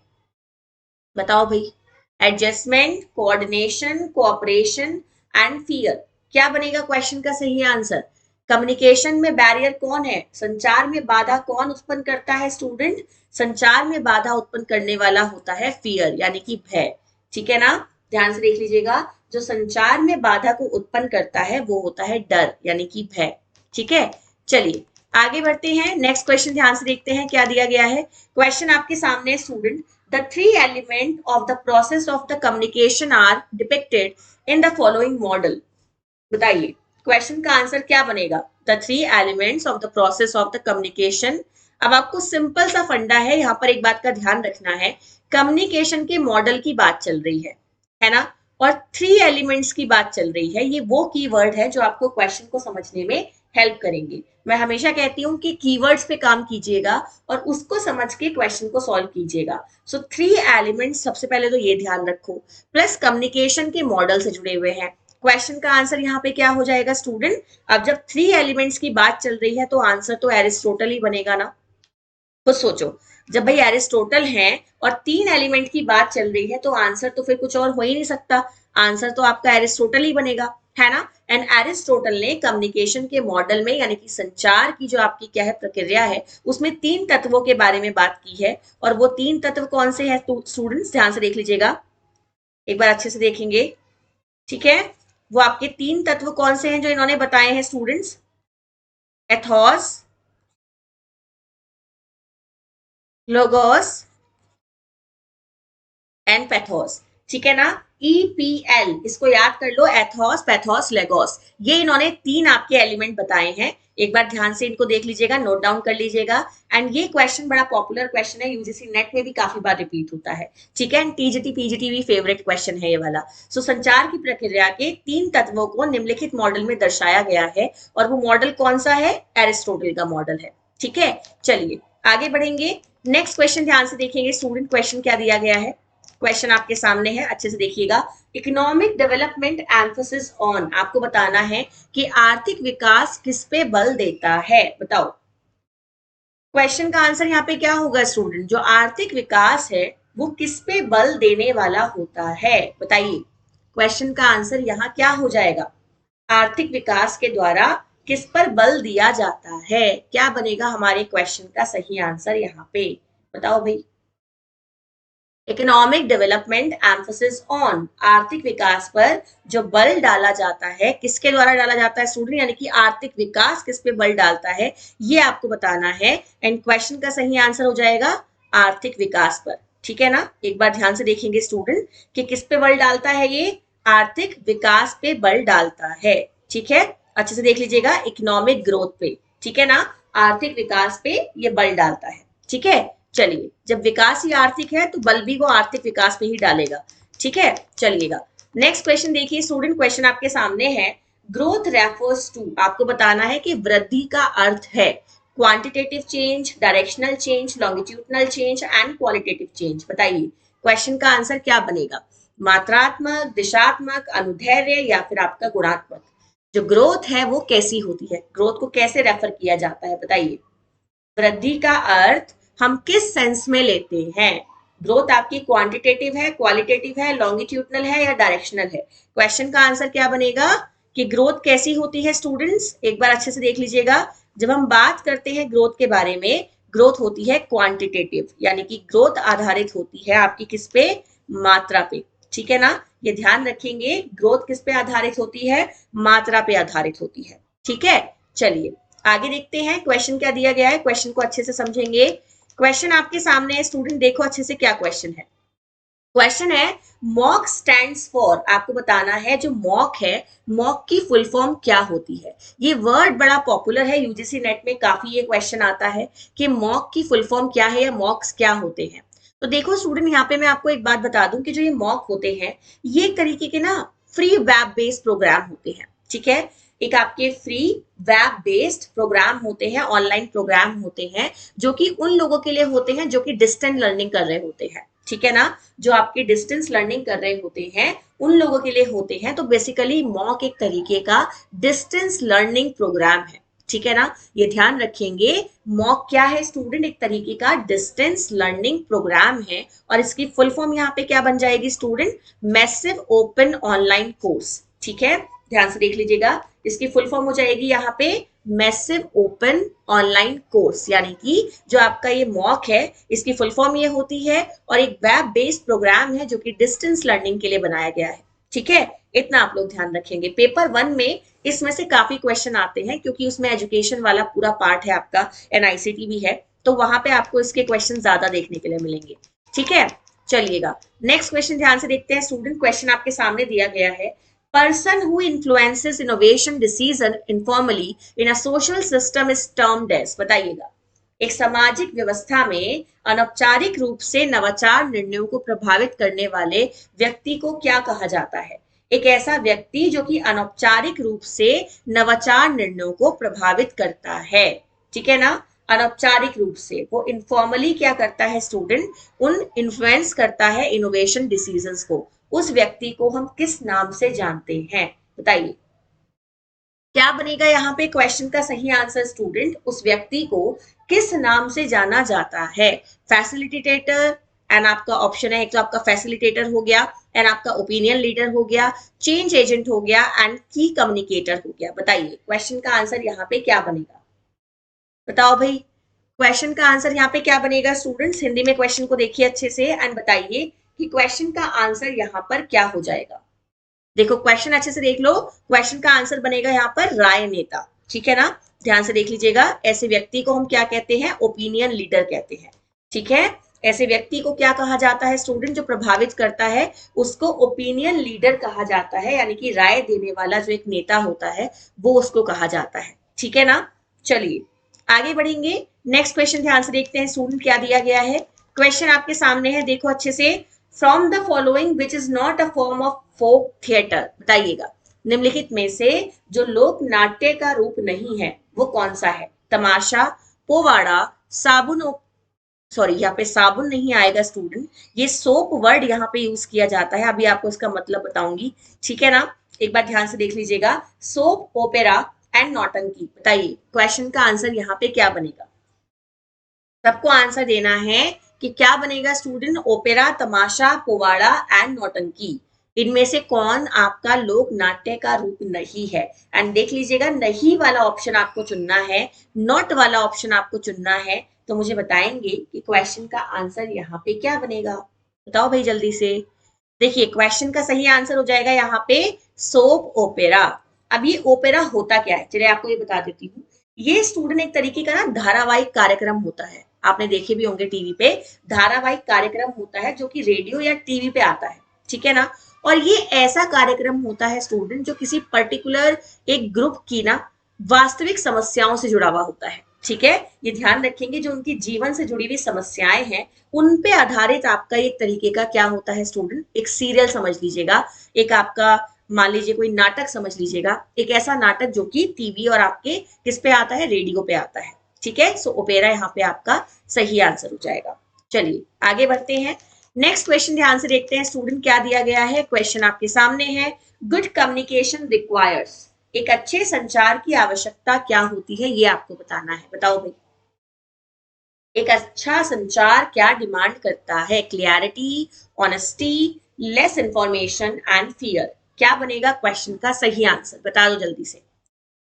Speaker 1: बताओ भाई। Adjustment, coordination, cooperation and fear, क्या बनेगा क्वेश्चन का सही आंसर। कम्युनिकेशन में बैरियर कौन है? संचार में बाधा कौन उत्पन्न करता है स्टूडेंट? संचार में बाधा उत्पन्न करने वाला होता है फियर, यानी कि भय। ठीक है ना, ध्यान से देख लीजिएगा। जो संचार में बाधा को उत्पन्न करता है वो होता है डर, यानी कि भय। ठीक है, चलिए आगे बढ़ते हैं। नेक्स्ट क्वेश्चन ध्यान से देखते हैं क्या दिया गया है। क्वेश्चन आपके सामने student, the three element of the process of the communication are depicted in the following model. बताइए क्वेश्चन का आंसर क्या बनेगा? The three elements of the process of the communication. अब आपको सिंपल सा फंडा है, यहाँ पर एक बात का ध्यान रखना है, कम्युनिकेशन के मॉडल की बात चल रही है ना, और थ्री एलिमेंट्स की बात चल रही है। ये वो कीवर्ड है जो आपको क्वेश्चन को समझने में हेल्प करेंगे। मैं हमेशा कहती हूँ कि कीवर्ड्स पे काम कीजिएगा और उसको समझ के क्वेश्चन को सॉल्व कीजिएगा। सो थ्री एलिमेंट्स, सबसे पहले तो ये ध्यान रखो, प्लस कम्युनिकेशन के मॉडल से जुड़े हुए हैं। क्वेश्चन का आंसर यहाँ पे क्या हो जाएगा स्टूडेंट? अब जब थ्री एलिमेंट्स की बात चल रही है तो आंसर तो एरिस्टोटल ही बनेगा ना। तो सोचो, जब भाई एरिस्टोटल है और तीन एलिमेंट की बात चल रही है तो आंसर तो फिर कुछ और हो ही नहीं सकता, आंसर तो आपका एरिस्टोटल ही बनेगा, है ना। एंड एरिस्टोटल ने कम्युनिकेशन के मॉडल में, यानी कि संचार की जो आपकी क्या है प्रक्रिया है, उसमें तीन तत्वों के बारे में बात की है। और वो तीन तत्व कौन से हैं स्टूडेंट्स? ध्यान से देख लीजिएगा, एक बार अच्छे से देखेंगे। ठीक है, वो आपके तीन तत्व कौन से हैं जो इन्होंने बताए हैं students? Ethos, logos and pathos. ठीक है ना, EPL, इसको याद कर लो, एथॉस, पैथोस, लेगोस। ये इन्होंने तीन आपके एलिमेंट बताए हैं। एक बार ध्यान से इनको देख लीजिएगा, नोट डाउन कर लीजिएगा। एंड ये क्वेश्चन बड़ा पॉपुलर क्वेश्चन है, यूजीसी नेट में भी काफी बार रिपीट होता है। ठीक है, एंड टीजीटी पीजीटी भी फेवरेट क्वेश्चन है ये वाला। सो संचार की प्रक्रिया के तीन तत्वों को निम्नलिखित मॉडल में दर्शाया गया है, और वो मॉडल कौन सा है? एरिस्टोटल का मॉडल है। ठीक है, चलिए आगे बढ़ेंगे। नेक्स्ट क्वेश्चन ध्यान से देखेंगे स्टूडेंट, क्वेश्चन क्या दिया गया है। क्वेश्चन आपके सामने है, अच्छे से देखिएगा। इकोनॉमिक डेवलपमेंट एम्फोसिस ऑन, आपको बताना है कि आर्थिक विकास किस पे बल देता है, बताओ। क्वेश्चन का आंसर यहाँ पे क्या होगा स्टूडेंट? जो आर्थिक विकास है वो किस पे बल देने वाला होता है, बताइए। क्वेश्चन का आंसर यहाँ क्या हो जाएगा? आर्थिक विकास के द्वारा किस पर बल दिया जाता है? क्या बनेगा हमारे क्वेश्चन का सही आंसर यहाँ पे, बताओ भाई। इकोनॉमिक डेवलपमेंट एम्फोसिस ऑन, आर्थिक विकास पर जो बल डाला जाता है, किसके द्वारा डाला जाता है स्टूडेंट? यानी कि आर्थिक विकास किस पे बल डालता है, ये आपको बताना है। एंड क्वेश्चन का सही आंसर हो जाएगा आर्थिक विकास पर। ठीक है ना, एक बार ध्यान से देखेंगे स्टूडेंट कि किस पे बल डालता है, ये आर्थिक विकास पे बल डालता है। ठीक है, अच्छे से देख लीजिएगा, इकोनॉमिक ग्रोथ पे। ठीक है ना, आर्थिक विकास पे ये बल डालता है। ठीक है, चलिए, जब विकास ही आर्थिक है तो बल भी वो आर्थिक विकास पे ही डालेगा। ठीक है, चलिएगा नेक्स्ट क्वेश्चन देखिए स्टूडेंट, क्वेश्चन आपके सामने है। ग्रोथ रेफर्स टू, आपको बताना है कि वृद्धि का अर्थ है quantitative change, directional change, longitudinal change and qualitative change. बताइए क्वेश्चन का आंसर क्या बनेगा? मात्रात्मक, दिशात्मक, अनुदैर्ध्य या फिर आपका गुणात्मक। जो ग्रोथ है वो कैसी होती है, ग्रोथ को कैसे रेफर किया जाता है, बताइए। वृद्धि का अर्थ हम किस सेंस में लेते हैं? ग्रोथ आपकी क्वांटिटेटिव है, क्वालिटेटिव है, लॉन्गिट्यूडनल है या डायरेक्शनल है? क्वेश्चन का आंसर क्या बनेगा कि ग्रोथ कैसी होती है स्टूडेंट्स? एक बार अच्छे से देख लीजिएगा, जब हम बात करते हैं ग्रोथ के बारे में, ग्रोथ होती है क्वांटिटेटिव, यानी कि ग्रोथ आधारित होती है आपकी किस पे? मात्रा पे। ठीक है ना, ये ध्यान रखेंगे, ग्रोथ किस पे आधारित होती है? मात्रा पे आधारित होती है। ठीक है, चलिए आगे देखते हैं क्वेश्चन क्या दिया गया है, क्वेश्चन को अच्छे से समझेंगे। क्वेश्चन आपके सामने है स्टूडेंट, देखो अच्छे से क्या क्वेश्चन है। क्वेश्चन है मॉक स्टैंड्स फॉर, आपको बताना है जो मॉक है, मॉक की फुल फॉर्म क्या होती है। ये वर्ड बड़ा पॉपुलर है, यूजीसी नेट में काफी ये क्वेश्चन आता है कि मॉक की फुल फॉर्म क्या है या मॉक्स क्या होते हैं। तो देखो स्टूडेंट, यहाँ पे मैं आपको एक बात बता दूं कि जो ये मॉक होते हैं ये एक तरीके के ना फ्री वेब बेस्ड प्रोग्राम होते हैं। ठीक है, एक आपके फ्री वेब बेस्ड प्रोग्राम होते हैं, ऑनलाइन प्रोग्राम होते हैं, जो कि उन लोगों के लिए होते हैं जो कि डिस्टेंस लर्निंग कर रहे होते हैं। ठीक है ना, जो आपके डिस्टेंस लर्निंग कर रहे होते हैं उन लोगों के लिए होते हैं। तो बेसिकली मॉक एक तरीके का डिस्टेंस लर्निंग प्रोग्राम है। ठीक है ना, ये ध्यान रखेंगे, मॉक क्या है स्टूडेंट? एक तरीके का डिस्टेंस लर्निंग प्रोग्राम है, और इसकी फुल फॉर्म यहाँ पे क्या बन जाएगी student? Massive open online course. ठीक है, ध्यान से देख लीजिएगा, इसकी फुल फॉर्म हो जाएगी यहाँ पे मैसिव ओपन ऑनलाइन कोर्स, यानी कि जो आपका ये मॉक है इसकी फुल फॉर्म ये होती है और एक वेब बेस्ड प्रोग्राम है जो कि डिस्टेंस लर्निंग के लिए बनाया गया है। ठीक है, इतना आप लोग ध्यान रखेंगे। पेपर 1 में इसमें से काफी क्वेश्चन आते हैं क्योंकि उसमें एजुकेशन वाला पूरा पार्ट है आपका, एनआईसीटी भी है, तो वहां पे आपको इसके क्वेश्चन ज्यादा देखने के लिए मिलेंगे। ठीक है, चलिएगा नेक्स्ट क्वेश्चन ध्यान से देखते हैं स्टूडेंट। क्वेश्चन आपके सामने दिया गया है, person who influences innovation decision informally in a social system is termed as, बताइएगा। एक सामाजिक व्यवस्था में अनौपचारिक रूप से नवाचार निर्णयों को प्रभावित करने वाले व्यक्ति को क्या कहा जाता है? एक ऐसा व्यक्ति जो कि अनौपचारिक रूप से नवाचार निर्णयों को प्रभावित करता है। ठीक है ना, अनौपचारिक रूप से वो इनफॉर्मली क्या करता है स्टूडेंट, उन इन्फ्लुएंस करता है इनोवेशन डिसीजंस को। उस व्यक्ति को हम किस नाम से जानते हैं? बताइए क्या बनेगा यहाँ पे क्वेश्चन का सही आंसर स्टूडेंट। उस व्यक्ति को किस नाम से जाना जाता है? फैसिलिटेटर, एंड आपका ऑप्शन है, एक तो आपका फैसिलिटेटर हो गया, एंड आपका ओपिनियन लीडर हो गया, चेंज एजेंट हो गया, एंड की कम्युनिकेटर हो गया। बताइए क्वेश्चन का आंसर यहाँ पे क्या बनेगा? बताओ भाई, क्वेश्चन का आंसर यहाँ पे क्या बनेगा स्टूडेंट्स? हिंदी में क्वेश्चन को देखिए अच्छे से एंड बताइए कि क्वेश्चन का आंसर यहाँ पर क्या हो जाएगा। देखो क्वेश्चन अच्छे से देख लो, क्वेश्चन का आंसर बनेगा यहाँ पर राय नेता। ठीक है ना, ध्यान से देख लीजिएगा। ऐसे व्यक्ति को हम क्या कहते हैं? ओपिनियन लीडर कहते हैं। ठीक है, ऐसे व्यक्ति को क्या कहा जाता है स्टूडेंट? जो प्रभावित करता है उसको ओपिनियन लीडर कहा जाता है, यानी कि राय देने वाला जो एक नेता होता है वो उसको कहा जाता है। ठीक है ना, चलिए आगे बढ़ेंगे। नेक्स्ट क्वेश्चन ध्यान से देखते हैं स्टूडेंट क्या दिया गया है। क्वेश्चन आपके सामने है, देखो अच्छे से। From the following which is not a form of folk theatre, बताइएगा निम्नलिखित में से जो लोक नाट्य का रूप नहीं है वो कौन सा है? तमाशा, पोवाड़ा, साबुन, सॉरी यहाँ पे साबुन नहीं आएगा स्टूडेंट, ये सोप वर्ड यहाँ पे यूज किया जाता है, अभी आपको इसका मतलब बताऊंगी। ठीक है ना, एक बार ध्यान से देख लीजिएगा। सोप ओपेरा एंड नौटंकी, बताइए क्वेश्चन का आंसर यहाँ पे क्या बनेगा? सबको आंसर देना है कि क्या बनेगा student. Opera, Tamasha, powada and नौटंकी, इनमें से कौन आपका लोक नाट्य का रूप नहीं है? एंड देख लीजिएगा, नहीं वाला ऑप्शन आपको चुनना है, नॉट वाला ऑप्शन आपको चुनना है। तो मुझे बताएंगे कि क्वेश्चन का आंसर यहाँ पे क्या बनेगा? बताओ भाई जल्दी से। देखिए क्वेश्चन का सही आंसर हो जाएगा यहाँ पे सोप ओपेरा। अब ये ओपेरा होता क्या है, चलिए आपको ये बता देती हूँ। ये स्टूडेंट एक तरीके का ना धारावाहिक कार्यक्रम होता है, आपने देखे भी होंगे टीवी पे। धारावाहिक कार्यक्रम होता है जो कि रेडियो या टीवी पे आता है। ठीक है ना, और ये ऐसा कार्यक्रम होता है स्टूडेंट जो किसी पर्टिकुलर एक ग्रुप की ना वास्तविक समस्याओं से जुड़ा हुआ होता है। ठीक है, ये ध्यान रखेंगे, जो उनकी जीवन से जुड़ी हुई समस्याएं हैं उन पे आधारित आपका एक तरीके का क्या होता है स्टूडेंट, एक सीरियल समझ लीजिएगा, एक आपका मान लीजिए कोई नाटक समझ लीजिएगा, एक ऐसा नाटक जो कि टीवी और आपके किस पे आता है? रेडियो पे आता है। ठीक है, सो ओपेरा यहाँ पे आपका सही आंसर हो जाएगा। चलिए आगे बढ़ते हैं। नेक्स्ट क्वेश्चन ध्यान से देखते हैं स्टूडेंट क्या दिया गया है। क्वेश्चन आपके सामने है, गुड कम्युनिकेशन रिक्वायर्स, एक अच्छे संचार की आवश्यकता क्या होती है ये आपको बताना है। बताओ भाई, एक अच्छा संचार क्या डिमांड करता है? Clarity, honesty, less information and fear, क्या बनेगा क्वेश्चन का सही आंसर? बता दो जल्दी से।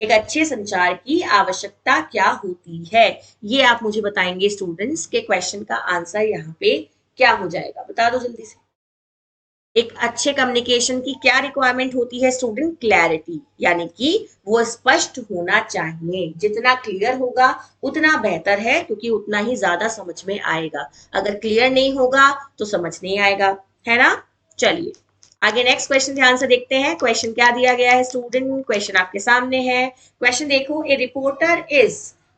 Speaker 1: एक अच्छे संचार की आवश्यकता क्या होती है, ये आप मुझे बताएंगे स्टूडेंट्स के क्वेश्चन का आंसर यहाँ पे क्या हो जाएगा? बता दो जल्दी से। एक अच्छे कम्युनिकेशन की क्या रिक्वायरमेंट होती है स्टूडेंट? क्लैरिटी, यानी कि वो स्पष्ट होना चाहिए। जितना क्लियर होगा उतना बेहतर है, क्योंकि उतना ही ज्यादा समझ में आएगा। अगर क्लियर नहीं होगा तो समझ नहीं आएगा, है ना। चलिए आगे नेक्स्ट क्वेश्चन ध्यान से देखते हैं। क्वेश्चन क्या दिया गया है स्टूडेंट? क्वेश्चन आपके सामने है। क्वेश्चन देखो, ए रिपोर्टर इज,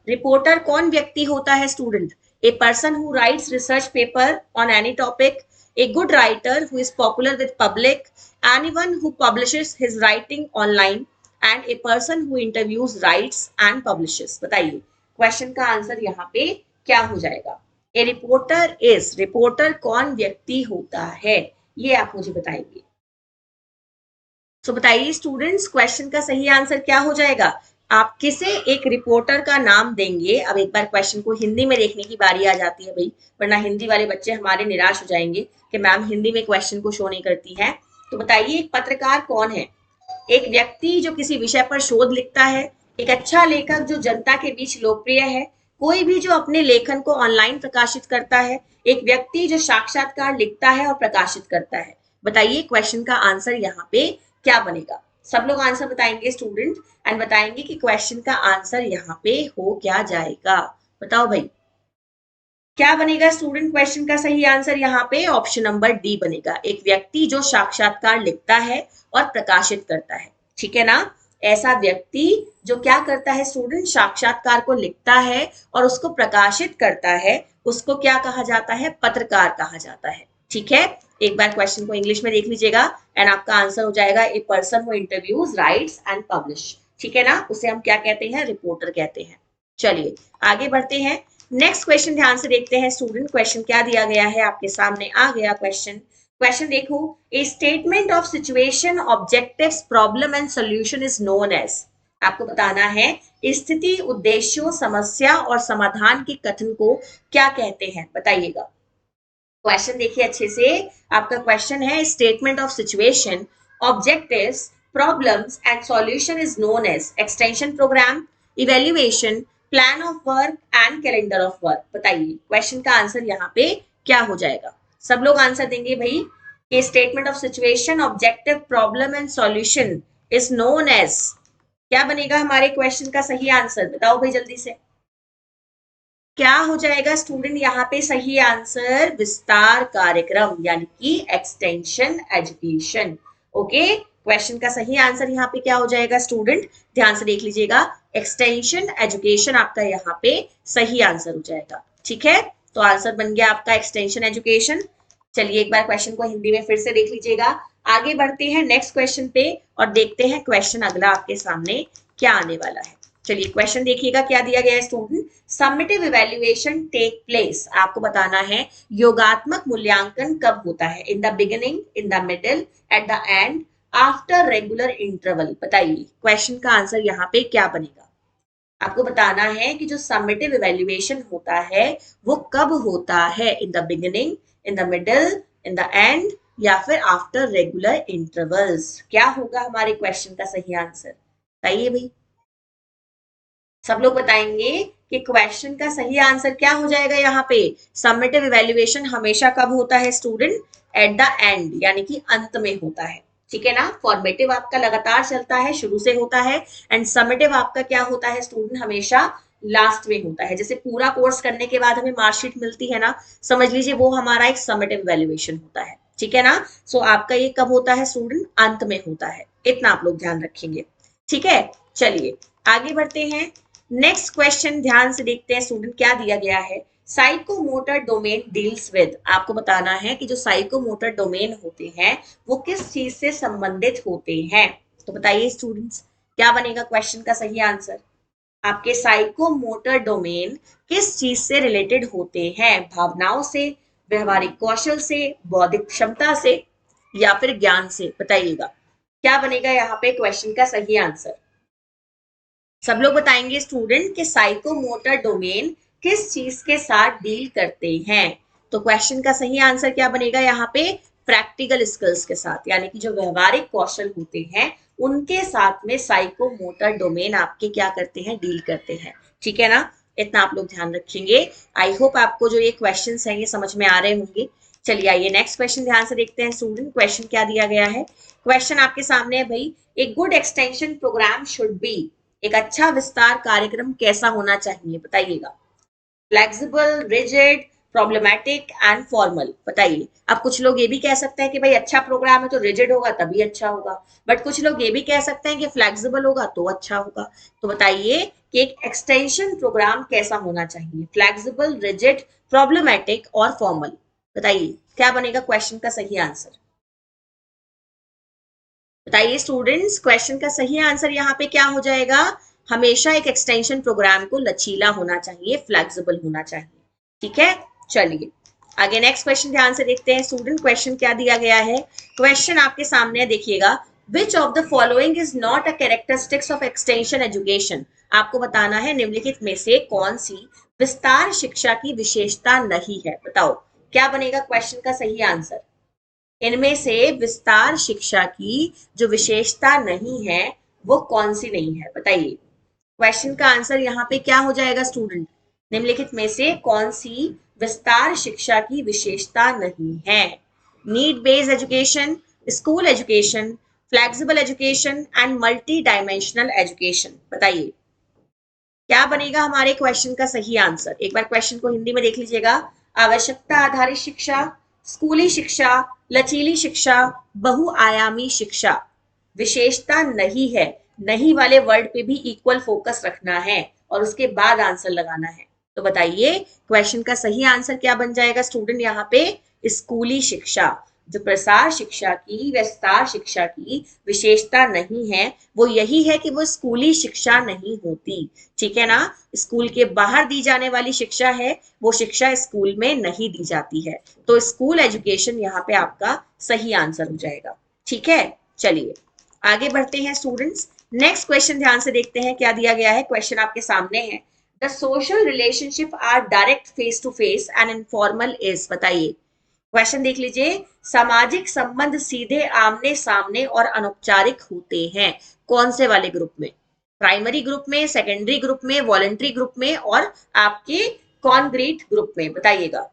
Speaker 1: रिपोर्टर कौन व्यक्ति होता है student? A person who rights research paper on any topic, a good writer who is popular with public, anyone who publishes his writing online, and a person who interviews, writes and publishes। बताइए question का answer यहाँ पे क्या हो जाएगा? ए reporter is, reporter कौन व्यक्ति होता है ये आप मुझे बताएंगे। तो बताइए स्टूडेंट्स क्वेश्चन का सही आंसर क्या हो जाएगा? आप किसे एक रिपोर्टर का नाम देंगे? अब एक बार क्वेश्चन को हिंदी में देखने की बारी आ जाती है भाई, वरना हिंदी वाले बच्चे हमारे निराश हो जाएंगे कि मैम हिंदी में क्वेश्चन को शो नहीं करती है। तो बताइए एक पत्रकार कौन है? एक व्यक्ति जो किसी विषय पर शोध लिखता है, एक अच्छा लेखक जो जनता के बीच लोकप्रिय है, कोई भी जो अपने लेखन को ऑनलाइन प्रकाशित करता है, एक व्यक्ति जो साक्षात्कार लिखता है और प्रकाशित करता है। बताइए क्वेश्चन का आंसर यहाँ पे क्या बनेगा? सब लोग आंसर बताएंगे स्टूडेंट, एंड बताएंगे कि क्वेश्चन का आंसर यहाँ पे हो क्या जाएगा। बताओ भाई, क्या बनेगा स्टूडेंट? क्वेश्चन का सही आंसर यहाँ पे ऑप्शन नंबर डी बनेगा, एक व्यक्ति जो साक्षात्कार लिखता है और प्रकाशित करता है। ठीक है ना? ऐसा व्यक्ति जो क्या करता है स्टूडेंट, साक्षात्कार को लिखता है और उसको प्रकाशित करता है, उसको क्या कहा जाता है? पत्रकार कहा जाता है। ठीक है, एक बार क्वेश्चन को इंग्लिश में देख लीजिएगा एंड आपका आंसर हो जाएगा, a person who interviews, rights and publish. ठीक है ना? उसे हम क्या कहते हैं? रिपोर्टर कहते हैं। चलिए आगे बढ़ते हैं। नेक्स्ट क्वेश्चन ध्यान से देखते हैं स्टूडेंट, क्वेश्चन क्या दिया गया है आपके सामने आ गया क्वेश्चन। क्वेश्चन देखो, a statement of situation, objectives, problem and solution is known as. आपको बताना है स्थिति, उद्देश्यों, समस्या और समाधान के कथन को क्या कहते हैं? बताइएगा। क्वेश्चन देखिए अच्छे से। आपका क्वेश्चन है statement of situation, objectives, problems and solution is known as extension programme, evaluation, plan of work and calendar of work. बताइए क्वेश्चन का आंसर यहाँ पे क्या हो जाएगा? सब लोग आंसर देंगे भाई कि statement of situation, objective, problem and solution is known as, क्या बनेगा हमारे क्वेश्चन का सही आंसर? बताओ भाई जल्दी से, क्या हो जाएगा स्टूडेंट यहाँ पे सही आंसर? विस्तार कार्यक्रम, यानी कि एक्सटेंशन एजुकेशन। ओके, क्वेश्चन का सही आंसर यहाँ पे क्या हो जाएगा स्टूडेंट? ध्यान से देख लीजिएगा, एक्सटेंशन एजुकेशन आपका यहाँ पे सही आंसर हो जाएगा। ठीक है, तो आंसर बन गया आपका एक्सटेंशन एजुकेशन। चलिए एक बार क्वेश्चन को हिंदी में फिर से देख लीजिएगा। आगे बढ़ते हैं नेक्स्ट क्वेश्चन पे और देखते हैं क्वेश्चन अगला आपके सामने क्या आने वाला है। चलिए क्वेश्चन देखिएगा क्या दिया गया है student. Summative evaluation take place, आपको बताना है योगात्मक मूल्यांकन कब होता है? In the beginning, in the middle, at the end, after regular interval. बताइए क्वेश्चन का आंसर यहाँ पे क्या बनेगा? आपको बताना है कि जो समेटिव इवैल्यूएशन होता है वो कब होता है? In the beginning, in the middle, in the end, या फिर आफ्टर रेगुलर इंटरवल्स। क्या होगा हमारे क्वेश्चन का सही आंसर? बताइए भाई, सब लोग बताएंगे कि क्वेश्चन का सही आंसर क्या हो जाएगा यहाँ पे? समेटिव इवैल्यूएशन हमेशा कब होता है स्टूडेंट? एट द एंड, यानी कि अंत में होता है। ठीक है ना? फॉर्मेटिव आपका लगातार चलता है, शुरू से होता है, एंड समेटिव आपका क्या होता है स्टूडेंट? हमेशा लास्ट में होता है। जैसे पूरा कोर्स करने के बाद हमें मार्कशीट मिलती है ना, समझ लीजिए वो हमारा एक समेटिव इवैल्यूएशन होता है। ठीक है ना? सो आपका ये कब होता है स्टूडेंट? अंत में होता है। इतना आप लोग ध्यान रखेंगे। ठीक है, चलिए आगे बढ़ते हैं। नेक्स्ट क्वेश्चन ध्यान से देखते हैं स्टूडेंट क्या दिया गया है। साइकोमोटर डोमेन डील्स विद, आपको बताना है कि जो साइकोमोटर डोमेन होते हैं वो किस चीज से संबंधित होते हैं? तो बताइए स्टूडेंट्स, क्या बनेगा क्वेश्चन का सही आंसर? आपके साइकोमोटर डोमेन किस चीज से रिलेटेड होते हैं? भावनाओं से, व्यवहारिक कौशल से, बौद्धिक क्षमता से, या फिर ज्ञान से? बताइएगा क्या बनेगा यहाँ पे क्वेश्चन का सही आंसर? सब लोग बताएंगे स्टूडेंट कि साइकोमोटर डोमेन किस चीज के साथ डील करते हैं? तो क्वेश्चन का सही आंसर क्या बनेगा यहाँ पे? प्रैक्टिकल स्किल्स के साथ, यानी कि जो व्यवहारिक कौशल होते हैं उनके साथ में साइकोमोटर डोमेन आपके क्या करते हैं? डील करते हैं। ठीक है ना? इतना आप लोग ध्यान रखेंगे। आई होप आपको जो ये क्वेश्चन हैं ये समझ में आ रहे होंगे। चलिए आइए नेक्स्ट क्वेश्चन ध्यान से देखते हैं स्टूडेंट, क्वेश्चन क्या दिया गया है। क्वेश्चन आपके सामने है भाई, एक good extension programme should be, एक अच्छा विस्तार कार्यक्रम कैसा होना चाहिए? बताइएगा। Flexible, rigid, problematic and formal. बताइए। अब कुछ लोग ये भी कह सकते हैं कि भाई अच्छा प्रोग्राम है तो रिजिड होगा तभी अच्छा होगा, बट कुछ लोग ये भी कह सकते हैं कि फ्लेक्सिबल होगा तो अच्छा होगा। तो बताइए कि एक एक्सटेंशन प्रोग्राम कैसा होना चाहिए? फ्लेक्सिबल, रिजिड, प्रॉब्लमैटिक और फॉर्मल। बताइए क्या बनेगा क्वेश्चन का सही आंसर? बताइए स्टूडेंट्स, क्वेश्चन का सही आंसर यहाँ पे क्या हो जाएगा? हमेशा एक एक्सटेंशन प्रोग्राम को लचीला होना चाहिए, फ्लेक्सिबल होना चाहिए। ठीक है, चलिए आगे नेक्स्ट क्वेश्चन ध्यान से देखते हैं स्टूडेंट, क्वेश्चन क्या दिया गया है। क्वेश्चन आपके सामने देखिएगा, विच of the following is not a characteristics of extension education. आपको बताना है निम्नलिखित में से कौन सी विस्तार शिक्षा की विशेषता नहीं है? बताओ क्या बनेगा क्वेश्चन का सही आंसर? इनमें से विस्तार शिक्षा की जो विशेषता नहीं है वो कौन सी नहीं है? बताइए। क्वेश्चन का आंसर यहाँ पे क्या हो जाएगा स्टूडेंट? निम्नलिखित में से कौन सी विस्तार शिक्षा की विशेषता नहीं है? Need based education, school education, flexible education and multi dimensional education. बताइए क्या बनेगा हमारे क्वेश्चन का सही आंसर? एक बार क्वेश्चन को हिंदी में देख लीजिएगा। आवश्यकता आधारित शिक्षा, स्कूली शिक्षा, लचीली शिक्षा, बहुआयामी शिक्षा। विशेषता नहीं है, नहीं वाले वर्ड पे भी इक्वल फोकस रखना है और उसके बाद आंसर लगाना है। तो बताइए क्वेश्चन का सही आंसर क्या बन जाएगा स्टूडेंट? यहाँ पे स्कूली शिक्षा। जो प्रसार शिक्षा की, विस्तार शिक्षा की विशेषता नहीं है वो यही है कि वो स्कूली शिक्षा नहीं होती। ठीक है ना? स्कूल के बाहर दी जाने वाली शिक्षा है, वो शिक्षा स्कूल में नहीं दी जाती है। तो स्कूल एजुकेशन यहाँ पे आपका सही आंसर हो जाएगा। ठीक है, चलिए आगे बढ़ते हैं स्टूडेंट्स। नेक्स्ट क्वेश्चन ध्यान से देखते हैं क्या दिया गया है। क्वेश्चन आपके सामने है, the social relationship are direct face to face and informal is. बताइए क्वेश्चन देख लीजिए। सामाजिक संबंध सीधे आमने सामने और अनौपचारिक होते हैं कौन से वाले ग्रुप में? प्राइमरी ग्रुप में, सेकेंडरी ग्रुप में, वॉलंटरी ग्रुप में और आपके कॉन्ग्रेट ग्रुप में? बताइएगा,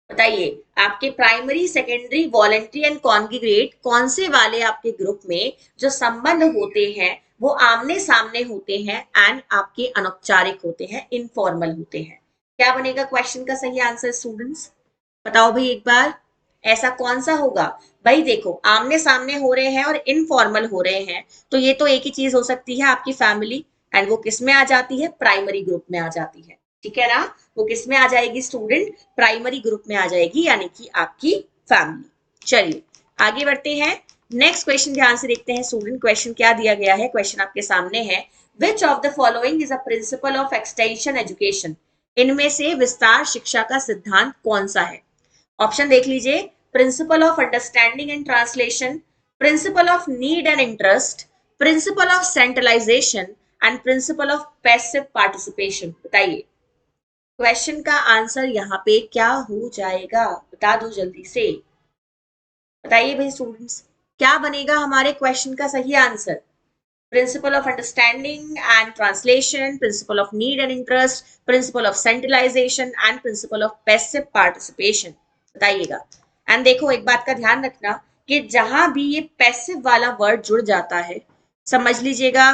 Speaker 1: बताइए आपके primary, secondary, voluntary and congregate कौन से वाले आपके ग्रुप में जो संबंध होते हैं वो आमने सामने होते हैं एंड आपके अनौपचारिक होते हैं, इनफॉर्मल होते हैं? क्या बनेगा क्वेश्चन का सही आंसर स्टूडेंट्स? बताओ भाई एक बार, ऐसा कौन सा होगा? भाई देखो आमने सामने हो रहे हैं और इनफॉर्मल हो रहे हैं तो ये तो एक ही चीज हो सकती है, आपकी फैमिली। एंड वो किस में आ जाती है? प्राइमरी ग्रुप में आ जाती है। ठीक है ना? वो किस में आ जाएगी स्टूडेंट? प्राइमरी ग्रुप में आ जाएगी, यानी कि आपकी फैमिली। चलिए आगे बढ़ते हैं। नेक्स्ट क्वेश्चन ध्यान से देखते हैं स्टूडेंट। क्वेश्चन क्या दिया गया है? क्वेश्चन आपके सामने है, which of the following is a principle of extension education? इनमें से विस्तार शिक्षा का सिद्धांत कौन सा है? ऑप्शन देख लीजिए। Principle of understanding and translation, principle of need and interest, principle of centralization and principle of passive participation. बताइए क्वेश्चन का आंसर यहाँ पे क्या हो जाएगा? बता दो जल्दी से, बताइए भाई स्टूडेंट्स, क्या बनेगा हमारे क्वेश्चन का सही answer? Principle of understanding and translation, principle of need and interest, principle of centralization and principle of passive participation. बताइएगा। एंड देखो एक बात का ध्यान रखना कि जहां भी ये पैसिव वाला वर्ड जुड़ जाता है, समझ लीजिएगा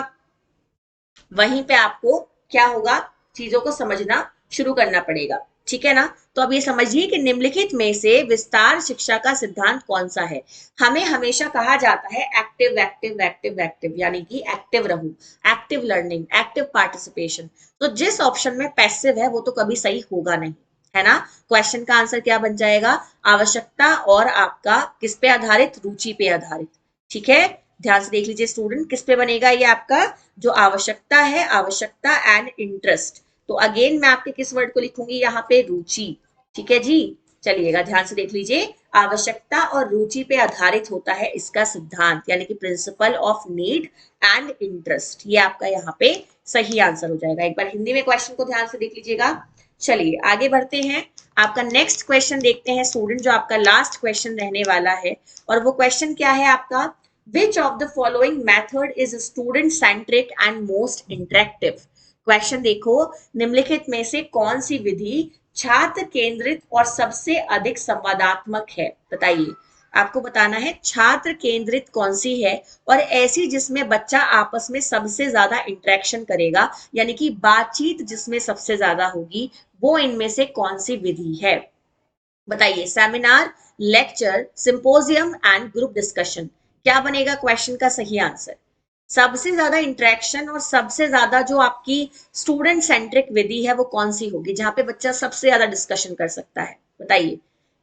Speaker 1: वहीं पे आपको क्या होगा, चीजों को समझना शुरू करना पड़ेगा। ठीक है ना? तो अब ये समझिए कि निम्नलिखित में से विस्तार शिक्षा का सिद्धांत कौन सा है? हमें हमेशा कहा जाता है एक्टिव एक्टिव एक्टिव एक्टिव, यानी कि एक्टिव रहो, एक्टिव लर्निंग, एक्टिव पार्टिसिपेशन। तो जिस ऑप्शन में पैसिव है वो तो कभी सही होगा नहीं, है ना? क्वेश्चन का आंसर क्या बन जाएगा? आवश्यकता और आपका किस पे आधारित? रुचि पे आधारित। ठीक है, ध्यान से देख लीजिए स्टूडेंट, किस पे बनेगा ये आपका? जो आवश्यकता है, आवश्यकता एंड इंटरेस्ट। तो अगेन मैं आपके किस वर्ड को लिखूंगी यहाँ पे? रुचि। ठीक है जी, चलिएगा ध्यान से देख लीजिए। आवश्यकता और रुचि पे आधारित होता है इसका सिद्धांत, यानी कि principle of need and interest. ये आपका यहाँ पे सही आंसर हो जाएगा। एक बार हिंदी में क्वेश्चन को ध्यान से देख लीजिएगा। चलिए आगे बढ़ते हैं। आपका नेक्स्ट क्वेश्चन देखते हैं स्टूडेंट, जो आपका लास्ट क्वेश्चन रहने वाला है। और वो क्वेश्चन क्या है आपका? Which of the following method is student centric and most interactive? Question देखो, निम्नलिखित में से कौन सी विधि छात्र केंद्रित और सबसे अधिक संवादात्मक है? बताइए, आपको बताना है छात्र केंद्रित कौन सी है और ऐसी जिसमें बच्चा आपस में सबसे ज्यादा इंटरेक्शन करेगा, यानी कि बातचीत जिसमें सबसे ज्यादा होगी, वो इनमें से कौन सी विधि है? बताइए, seminar, lecture, symposium and group discussion. क्या बनेगा क्वेश्चन का सही आंसर? सबसे ज्यादा इंटरेक्शन और सबसे ज्यादा जो आपकी स्टूडेंट सेंट्रिक विधि है वो कौन सी होगी, जहां पे बच्चा सबसे ज्यादा डिस्कशन कर सकता है? बताइए,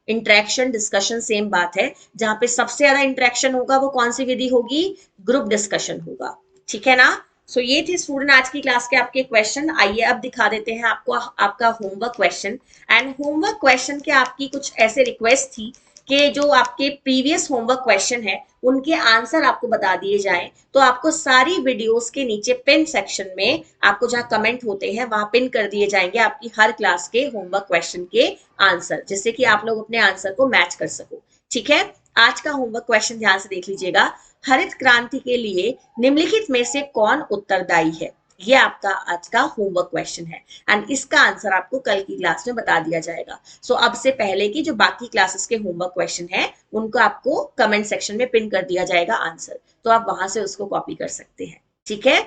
Speaker 1: इंटरेक्शन डिस्कशन सेम बात है, जहां पे सबसे ज्यादा इंटरेक्शन होगा वो कौन सी विधि होगी? ग्रुप डिस्कशन होगा। ठीक है ना? सो ये थे स्टूडेंट आज की क्लास के आपके क्वेश्चन। आइए अब दिखा देते हैं आपको आपका homework question. And homework question के आपकी कुछ ऐसे रिक्वेस्ट थी कि जो आपके प्रीवियस होमवर्क क्वेश्चन है उनके आंसर आपको बता दिए जाएं। तो आपको सारी वीडियोस के नीचे पिन सेक्शन में आपको जहां कमेंट होते हैं वहां पिन कर दिए जाएंगे आपकी हर क्लास के होमवर्क क्वेश्चन के आंसर, जिससे कि आप लोग अपने आंसर को मैच कर सको। ठीक है, आज का होमवर्क क्वेश्चन ध्यान से देख लीजिएगा। हरित क्रांति के लिए निम्नलिखित में से कौन उत्तरदायी है? ये आपका आज का होमवर्क क्वेश्चन है एंड इसका आंसर आपको कल की क्लास में बता दिया जाएगा। सो अब से पहले की जो बाकी क्लासेस के होमवर्क क्वेश्चन है उनको आपको कमेंट सेक्शन में पिन कर दिया जाएगा आंसर, तो आप वहां से उसको कॉपी कर सकते हैं। ठीक है,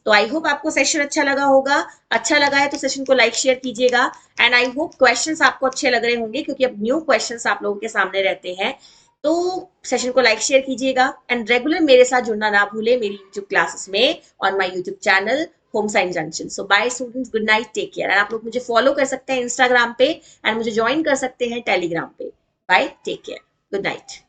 Speaker 1: तो आई होप आपको सेशन अच्छा लगा होगा। अच्छा लगा है तो सेशन को लाइक शेयर कीजिएगा एंड आई होप क्वेश्चंस आपको अच्छे लग रहे होंगे क्योंकि अब न्यू क्वेश्चंस आप लोगों के सामने रहते हैं। तो सेशन को लाइक शेयर कीजिएगा एंड रेगुलर मेरे साथ जुड़ना ना भूले मेरी यूट्यूब क्लासेस में on my YouTube channel home science junction. So bye students, good night, take care. And आप लोग मुझे फॉलो कर सकते हैं इंस्टाग्राम पे एंड मुझे ज्वाइन कर सकते हैं टेलीग्राम पे। Bye, take care, good night.